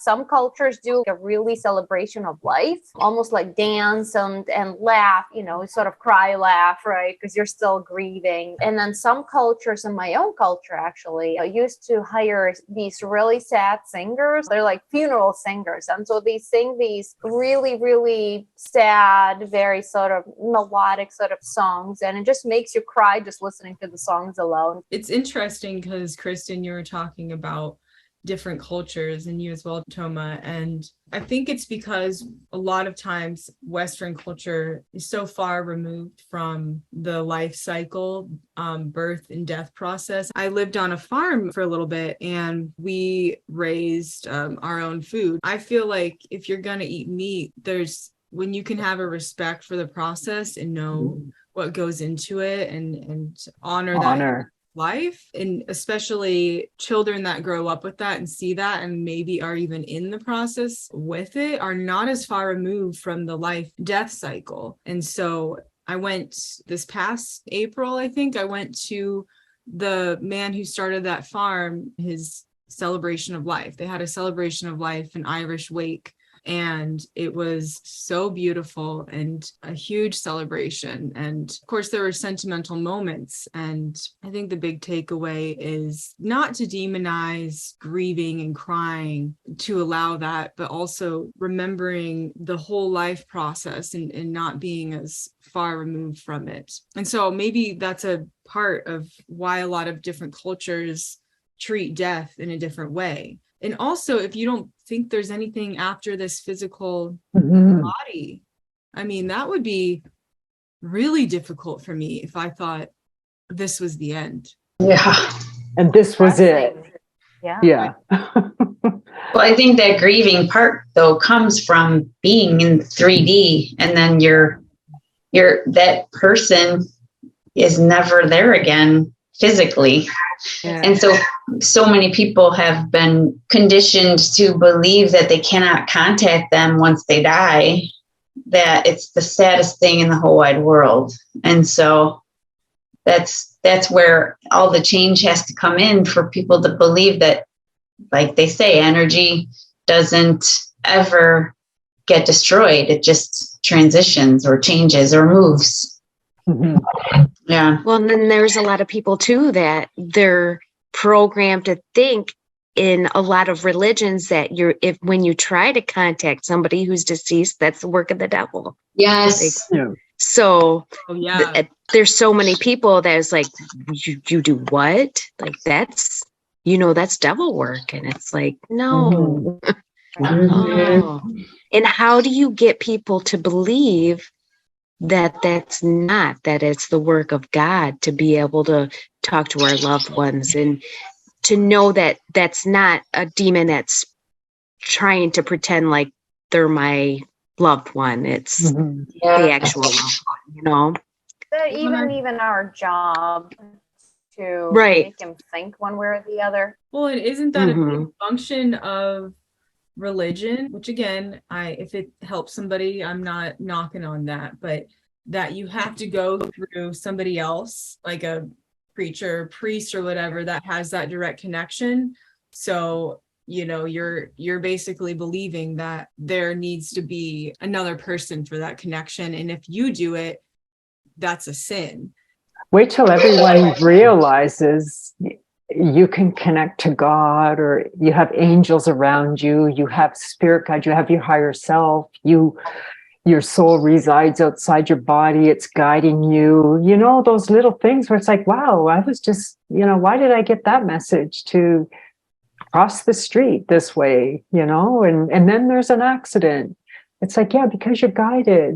Some cultures do a really celebration of life, almost like dance and laugh, sort of cry, laugh, right? Because you're still grieving. And then some cultures, in my own culture actually, I used to hire these really sad singers. They're like funeral singers. And so they sing these really, really sad, very sort of melodic sort of songs. And it just makes you cry just listening to the songs alone. It's interesting because, Kristin, you were talking about different cultures, and you as well, Toma. And I think it's because a lot of times Western culture is so far removed from the life cycle, birth and death process. I lived on a farm for a little bit and we raised our own food. I feel like if you're going to eat meat, when you can have a respect for the process and know what goes into it and honor that life, and especially children that grow up with that and see that and maybe are even in the process with it, are not as far removed from the life death cycle. And so I went this past April, I think I went to the man who started that farm, his celebration of life. They had a celebration of life, an Irish wake. And it was so beautiful and a huge celebration. And of course, there were sentimental moments. And I think the big takeaway is not to demonize grieving and crying, to allow that, but also remembering the whole life process and not being as far removed from it. And so maybe that's a part of why a lot of different cultures treat death in a different way. And also, if you don't think there's anything after this physical body, I mean, that would be really difficult for me if I thought this was the end. Yeah. And this was it. Yeah. Well, I think that grieving part, though, comes from being in 3D, and then you're that person is never there again physically. Yeah. And so many people have been conditioned to believe that they cannot contact them once they die, that it's the saddest thing in the whole wide world. And so that's where all the change has to come in for people to believe that, like they say, energy doesn't ever get destroyed. It just transitions or changes or moves. Mm-hmm. Yeah. Well, and then there's a lot of people too that they're programmed to think in a lot of religions that when you try to contact somebody who's deceased, that's the work of the devil. Yes. So there's so many people that is like, you do what? Like that's devil work. And it's like, no. Mm-hmm. And how do you get people to believe that it's the work of God to be able to talk to our loved ones and to know that that's not a demon that's trying to pretend like they're my loved one. It's the actual loved one, Even our job to make him think one way or the other. Well, and isn't that a big function of religion, which again, if it helps somebody, I'm not knocking on that, but that you have to go through somebody else, like a preacher, priest or whatever, that has that direct connection. So, you're basically believing that there needs to be another person for that connection. And if you do it, that's a sin. Wait till everyone realizes you can connect to God, or you have angels around you, you have spirit guide, you have your higher self, your soul resides outside your body, it's guiding you, those little things where it's like, wow, I was just, why did I get that message to cross the street this way, and then there's an accident. It's like, yeah, because you're guided.